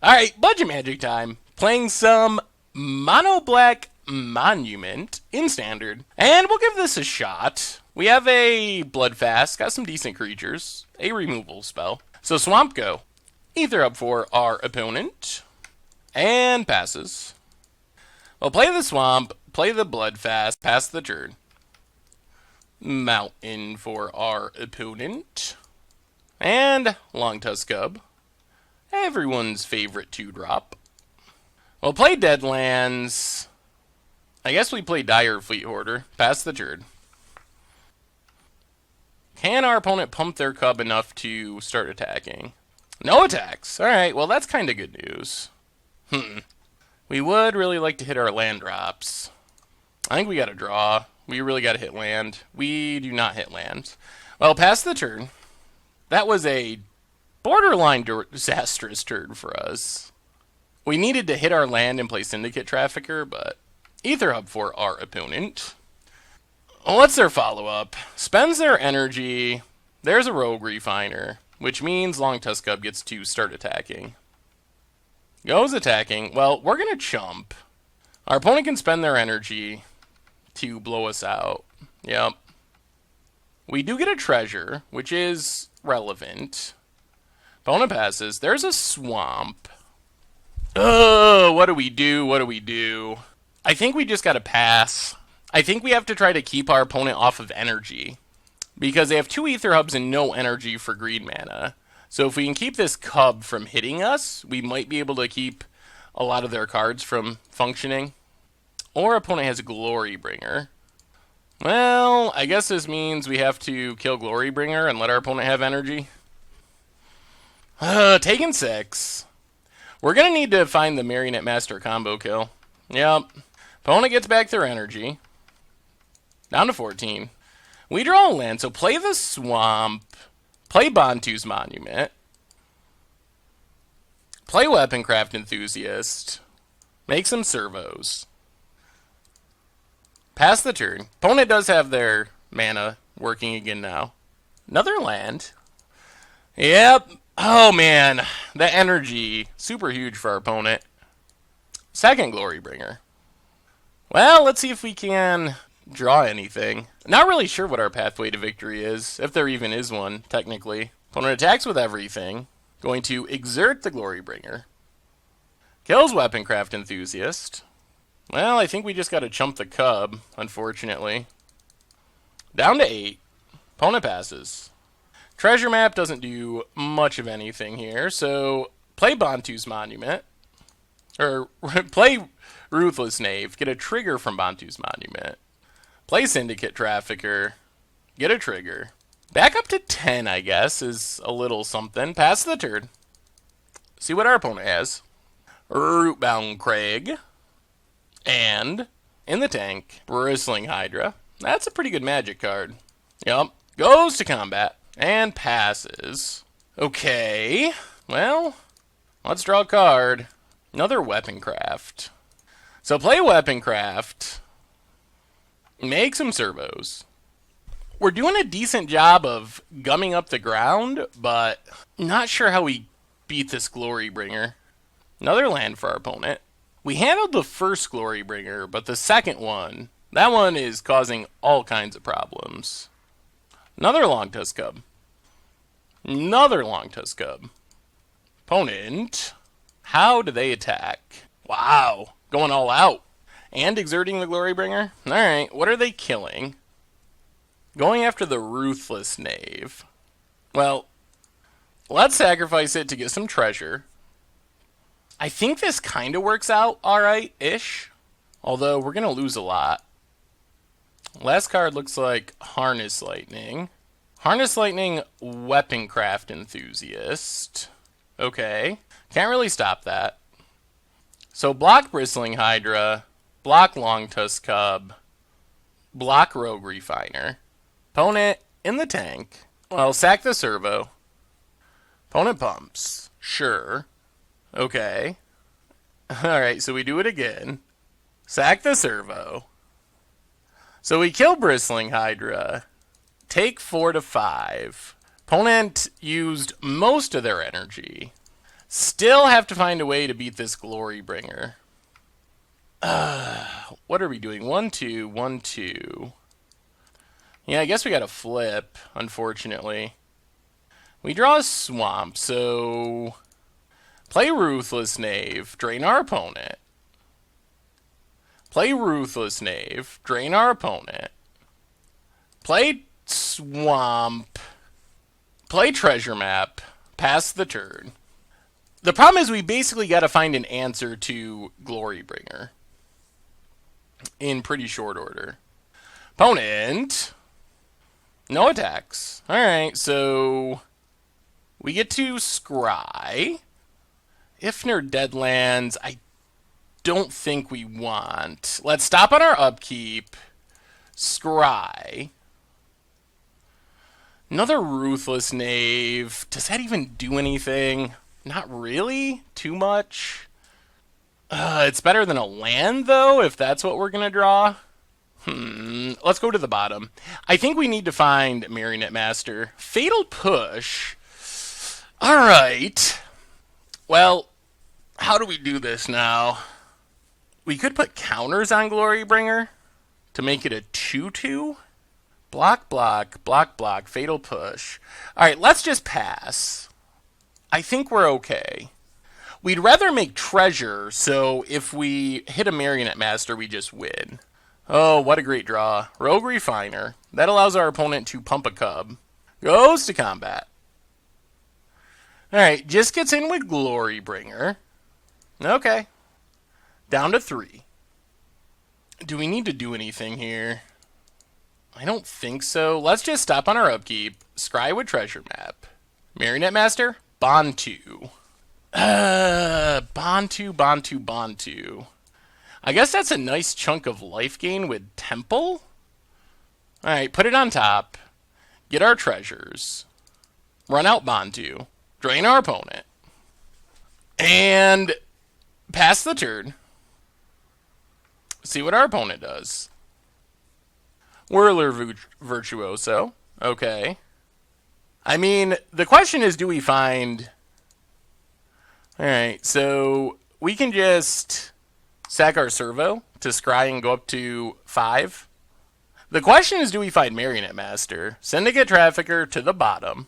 Alright, budget magic time. Playing some Mono Black Monument in Standard. And we'll give this a shot. We have a Bloodfast, got some decent creatures, a removal spell. So Swamp Go. Ether up for our opponent. And passes. Well, play the Swamp, play the Bloodfast, pass the turn. Mountain for our opponent. And Long Tusk Cub. Everyone's favorite 2-drop. Well, play Deadlands. I guess we play Dire Fleet Hoarder. Pass the turn. Can our opponent pump their cub enough to start attacking? No attacks. Alright, well that's kind of good news. We would really like to hit our land drops. I think we got to draw. We really got to hit land. We do not hit land. Well, pass the turn. That was a borderline disastrous turn for us. We needed to hit our land and play Syndicate Trafficker, but Ether Hub for our opponent. Well, what's their follow-up? Spends their energy. There's a Rogue Refiner, which means Long Tusk Cub gets to start attacking. Goes attacking. Well, we're going to chump. Our opponent can spend their energy to blow us out. Yep. We do get a treasure, which is relevant. Opponent passes. There's a swamp. What do we do? What do we do? I think we just got to pass. I think we have to try to keep our opponent off of energy. Because they have 2 Ether Hubs and no energy for green mana. So if we can keep this cub from hitting us, we might be able to keep a lot of their cards from functioning. Or opponent has Glorybringer. Well, I guess this means we have to kill Glorybringer and let our opponent have energy. Taking 6. We're going to need to find the Marionette Master combo kill. Yep. Opponent gets back their energy. Down to 14. We draw a land, so play the Swamp. Play Bantu's Monument. Play Weaponcraft Enthusiast. Make some servos. Pass the turn. Opponent does have their mana working again now. Another land. Yep. Oh man. The energy. Super huge for our opponent. Second Glorybringer. Well, let's see if we can draw anything. Not really sure what our pathway to victory is, if there even is one, technically. Opponent attacks with everything. Going to exert the Glorybringer. Kills Weaponcraft Enthusiast. Well, I think we just got to chump the cub, unfortunately. Down to 8. Opponent passes. Treasure Map doesn't do much of anything here, so play Bantu's Monument. Or play Ruthless Knave. Get a trigger from Bantu's Monument. Play Syndicate Trafficker. Get a trigger. Back up to 10, I guess, is a little something. Pass the turn. See what our opponent has. Rootbound Craig. And, in the tank, Bristling Hydra. That's a pretty good magic card. Yup. Goes to combat. And passes. Okay. Well, let's draw a card. Another Weaponcraft. So play Weaponcraft. Make some servos. We're doing a decent job of gumming up the ground, but not sure how we beat this Glorybringer. Another land for our opponent. We handled the first Glorybringer, but the second one, that one is causing all kinds of problems. Another Long Tusk Cub. Another Long Tusk Cub. Opponent. How do they attack? Wow. Going all out. And exerting the Glorybringer? Alright, what are they killing? Going after the Ruthless Knave. Well, let's sacrifice it to get some treasure. I think this kind of works out alright-ish. Although, we're going to lose a lot. Last card looks like Harness Lightning. Harness Lightning, Weaponcraft Enthusiast. Okay. Can't really stop that. So, block Bristling Hydra. Block Long Tusk Cub. Block Rogue Refiner. Opponent in the tank. Well, sack the servo. Opponent pumps. Sure. Okay. Alright, so we do it again. Sack the servo. So we kill Bristling Hydra. Take 4 to 5. Opponent used most of their energy. Still have to find a way to beat this Glorybringer. What are we doing? 1-2, 1-2. Yeah, I guess we got to flip, unfortunately. We draw a swamp, so play Ruthless Knave, drain our opponent. Play Ruthless Knave, drain our opponent. Play Swamp. Play Treasure Map, pass the turn. The problem is we basically got to find an answer to Glorybringer in pretty short order. Opponent, no attacks. Alright, so we get to scry. Ifnir Deadlands, I don't think we want. Let's stop on our upkeep. Scry. Another Ruthless Knave. Does that even do anything? Not really. Too much. It's better than a land, though, if that's what we're going to draw. Let's go to the bottom. I think we need to find Marionette Master. Fatal Push. Alright. Well, how do we do this now? We could put counters on Glorybringer to make it a 2-2. Block, block, block, block, Fatal Push. Alright, let's just pass. I think we're okay. We'd rather make treasure, so if we hit a Marionette Master, we just win. Oh, what a great draw. Rogue Refiner. That allows our opponent to pump a cub. Goes to combat. Alright, just gets in with Glorybringer. Okay. Down to 3. Do we need to do anything here? I don't think so. Let's just stop on our upkeep. Scry with Treasure Map. Marionette Master, Bantu. Bantu, Bantu, Bantu. I guess that's a nice chunk of life gain with Temple. Alright, put it on top. Get our treasures. Run out Bantu. Drain our opponent. And pass the turn. See what our opponent does. Whirler Virtuoso. Okay. I mean, the question is, do we find... Alright, so we can just sack our servo to scry and go up to 5. The question is, do we find Marionette Master? Syndicate Trafficker to the bottom.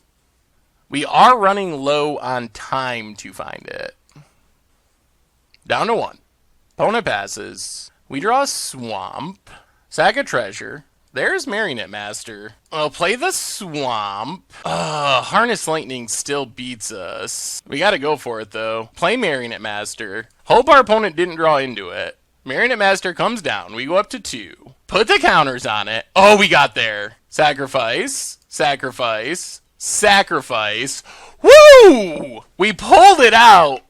We are running low on time to find it. Down to 1. Opponent passes. We draw a swamp. Sack a treasure. There's Marionette Master. I'll play the swamp. Harness Lightning still beats us. We gotta go for it, though. Play Marionette Master. Hope our opponent didn't draw into it. Marionette Master comes down. We go up to 2. Put the counters on it. Oh, we got there. Sacrifice. Sacrifice. Sacrifice. Woo! We pulled it out.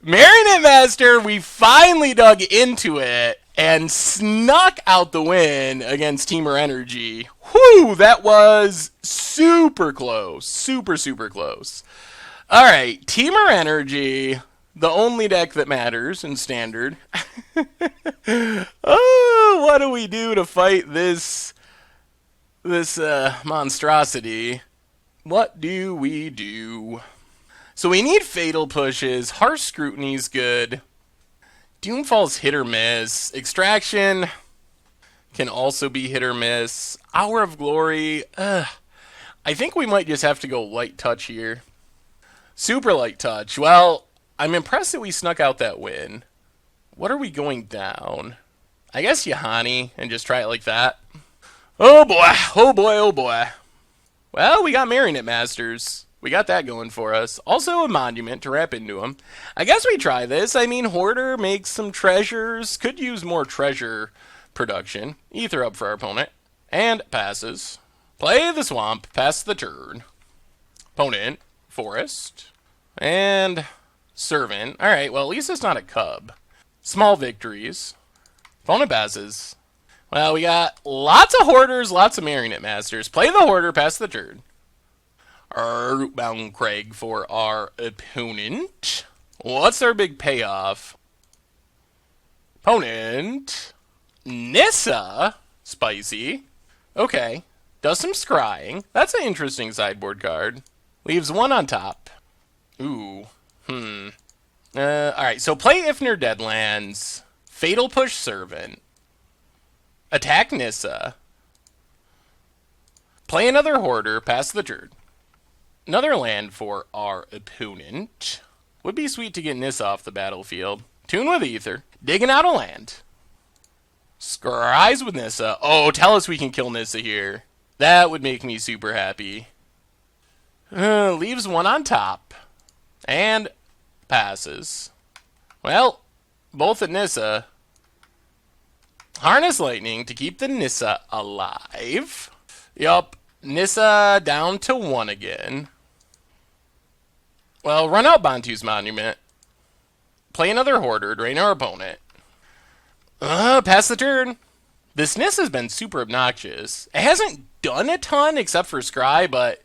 Marionette Master, we finally dug into it and snuck out the win against Temur Energy. Whew, that was super close. Super, super close. Alright, Temur Energy, the only deck that matters in Standard. Oh, what do we do to fight this monstrosity? What do we do? So we need Fatal Pushes. Harsh Scrutiny's good. Doomfall's hit or miss. Extraction can also be hit or miss. Hour of Glory. I think we might just have to go light touch here. Super light touch. Well, I'm impressed that we snuck out that win. What are we going down? I guess Yahani and just try it like that. Oh boy. Oh boy. Oh boy. Well, we got Marionette Masters. We got that going for us. Also a monument to wrap into them. I guess we try this. I mean, Hoarder makes some treasures. Could use more treasure production. Ether up for our opponent. And passes. Play the swamp. Pass the turn. Opponent. Forest. And servant. Alright, well, at least it's not a cub. Small victories. Opponent passes. Well, we got lots of Hoarders, lots of Marionette Masters. Play the Hoarder. Pass the turn. Our Rootbound Craig for our opponent. What's our big payoff? Opponent. Nissa. Spicy. Okay. Does some scrying. That's an interesting sideboard card. Leaves 1 on top. Ooh. Alright, so play Ifnir Deadlands, Fatal Push Servant, attack Nissa, play another Hoarder, pass the turn. Another land for our opponent. Would be sweet to get Nissa off the battlefield. Tune with Ether, digging out a land. Scries with Nissa. Oh, tell us we can kill Nissa here. That would make me super happy. Leaves one on top. And passes. Well, both at Nissa. Harness Lightning to keep the Nissa alive. Yup, Nissa down to 1 again. Well, run out Bantu's Monument. Play another Hoarder, drain our opponent. Pass the turn. This Nissa has been super obnoxious. It hasn't done a ton except for Scry, but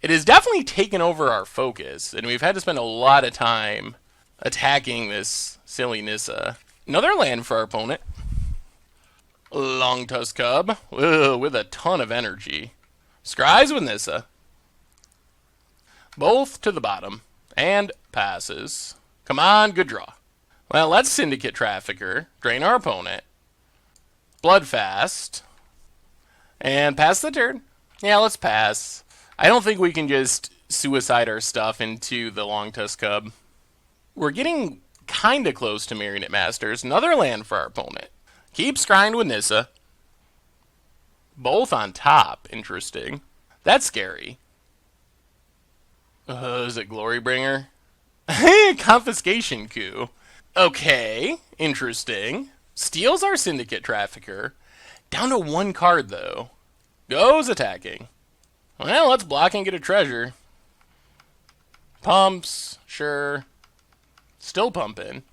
it has definitely taken over our focus, and we've had to spend a lot of time attacking this silly Nissa. Another land for our opponent. Long Tusk Cub, with a ton of energy. Scries with Nissa. Both to the bottom. And passes. Come on, good draw. Well, let's Syndicate Trafficker. Drain our opponent. Bloodfast. And pass the turn. Yeah, let's pass. I don't think we can just suicide our stuff into the Long Tusk Cub. We're getting kinda close to Marionette Masters. Another land for our opponent. Keep scrying with Nissa. Both on top. Interesting. That's scary. Is it Glorybringer? Confiscation Coup. Okay, interesting. Steals our Syndicate Trafficker. Down to 1 card, though. Goes attacking. Well, let's block and get a treasure. Pumps, sure. Still pumping.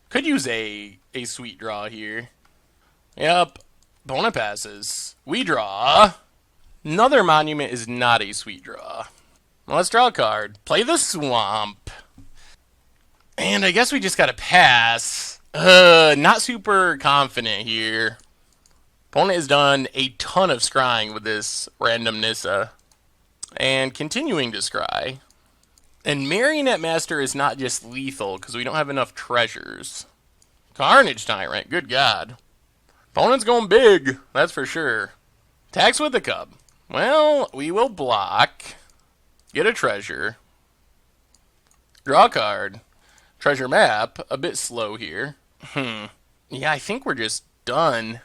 Could use a sweet draw here. Yep. Opponent passes. We draw. Another Monument is not a sweet draw. Well, let's draw a card. Play the Swamp. And I guess we just gotta pass. Not super confident here. Opponent has done a ton of scrying with this random Nissa. And continuing to scry. And Marionette Master is not just lethal, because we don't have enough treasures. Carnage Tyrant, good god. Opponent's going big, that's for sure. Attacks with the Cub. Well, we will block. Get a treasure. Draw a card. Treasure map. A bit slow here. Yeah, I think we're just done.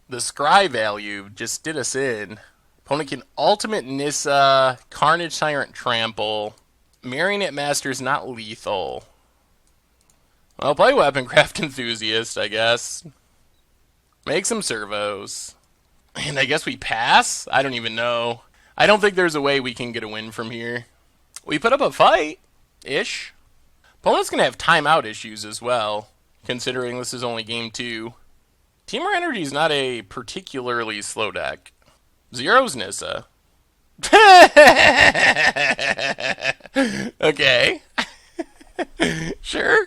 The scry value just did us in. Opponent can ultimate Nissa. Carnage Tyrant Trample. Marionette Master's not lethal. I'll play Weaponcraft Enthusiast, I guess. Make some servos. And I guess we pass? I don't even know. I don't think there's a way we can get a win from here. We put up a fight-ish. Opponent's going to have timeout issues as well, considering this is only game 2. Temur Energy is not a particularly slow deck. Zero's Nissa. Okay. Sure.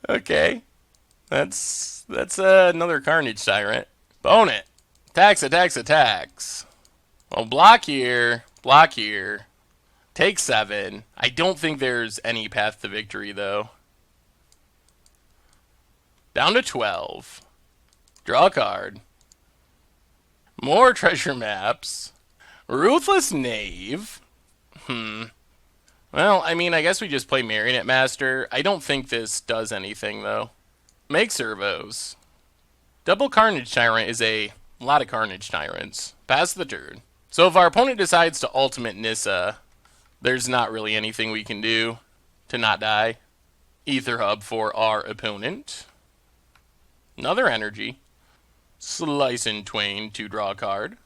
Okay. That's another Carnage Tyrant. Opponent. Attacks. Well, block here. Take 7. I don't think there's any path to victory, though. Down to 12. Draw a card. More treasure maps. Ruthless Knave. Well, I mean, I guess we just play Marionette Master. I don't think this does anything, though. Make servos. Double Carnage Tyrant is a lot of Carnage Tyrants. Pass the turn. So if our opponent decides to ultimate Nissa, there's not really anything we can do to not die. Ether Hub for our opponent. Another energy. Slice and Twain to draw a card.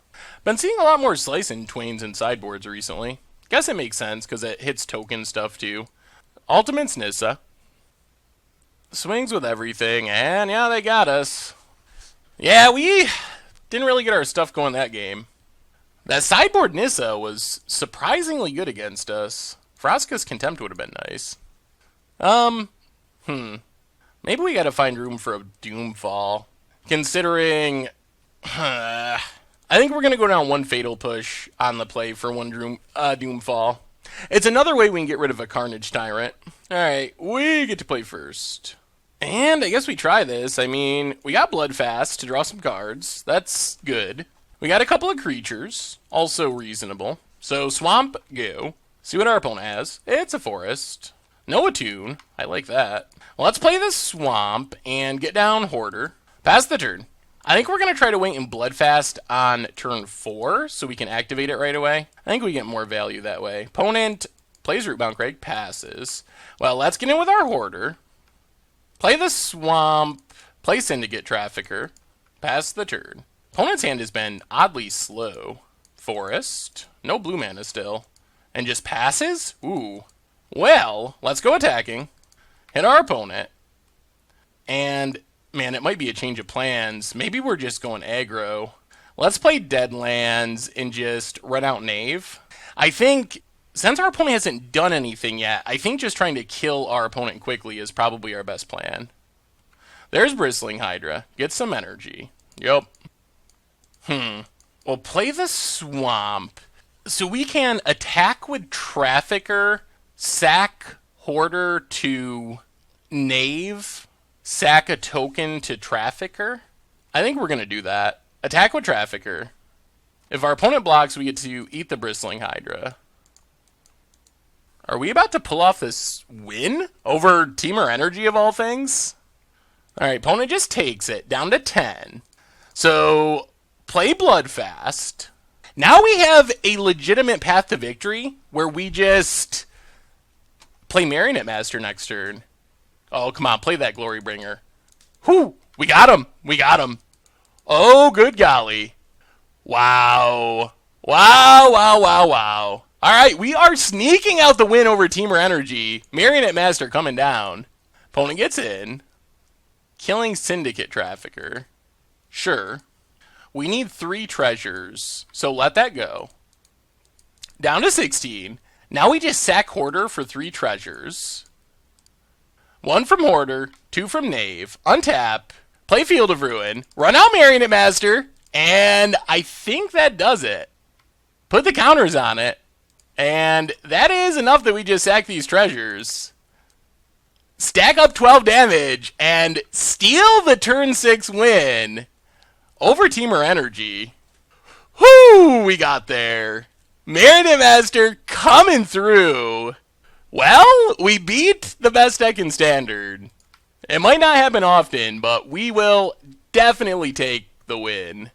Been seeing a lot more Slice and Twains in sideboards recently. Guess it makes sense because it hits token stuff too. Ultimate's Nissa. Swings with everything, and yeah, they got us. Yeah, we didn't really get our stuff going that game. That sideboard Nissa was surprisingly good against us. Vraska's Contempt would have been nice. Maybe we gotta find room for a Doomfall. Considering... I think we're going to go down one Fatal Push on the play for one Doomfall. It's another way we can get rid of a Carnage Tyrant. Alright, we get to play first. And I guess we try this. I mean, we got Bloodfast to draw some cards. That's good. We got a couple of creatures. Also reasonable. So, Swamp, go. See what our opponent has. It's a Forest. No Attune. I like that. Well, let's play this Swamp and get down Hoarder. Pass the turn. I think we're going to try to wait in Bloodfast on turn 4 so we can activate it right away. I think we get more value that way. Opponent plays Rootbound Crag, passes. Well, let's get in with our Hoarder. Play the Swamp, play Syndicate Trafficker, pass the turn. Opponent's hand has been oddly slow. Forest, no blue mana still. And just passes? Ooh. Well, let's go attacking. Hit our opponent. And, man, it might be a change of plans. Maybe we're just going aggro. Let's play Deadlands and just run out Knave. I think, since our opponent hasn't done anything yet, I think just trying to kill our opponent quickly is probably our best plan. There's Bristling Hydra. Get some energy. Yup. Well, play the Swamp. So we can attack with Trafficker, sack Hoarder to Knave, sack a token to Trafficker. I think we're going to do that. Attack with Trafficker. If our opponent blocks, we get to eat the Bristling Hydra. Are we about to pull off this win over Temur Energy of all things? Alright, opponent just takes it down to 10. So, play Bloodfast. Now we have a legitimate path to victory where we just play Marionette Master next turn. Oh, come on, play that Glorybringer. Whew, we got him. We got him. Oh, good golly. Wow. Wow, wow, wow, wow. All right, we are sneaking out the win over Temur Energy. Marionette Master coming down. Opponent gets in. Killing Syndicate Trafficker. Sure. We need 3 treasures, so let that go. Down to 16. Now we just sack Hoarder for 3 treasures. 1 from Hoarder, 2 from Knave. Untap. Play Field of Ruin. Run out Marionette Master. And I think that does it. Put the counters on it. And that is enough that we just sack these treasures. Stack up 12 damage and steal the turn 6 win over Temur Energy. Whoo, we got there. Marionette Master coming through. Well, we beat the best deck in Standard. It might not happen often, but we will definitely take the win.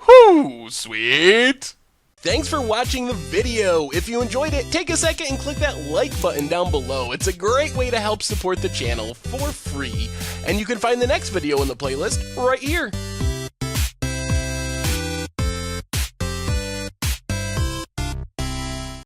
Whoo, sweet. Thanks for watching the video. If you enjoyed it, take a second and click that like button down below. It's a great way to help support the channel for free. And you can find the next video in the playlist right here.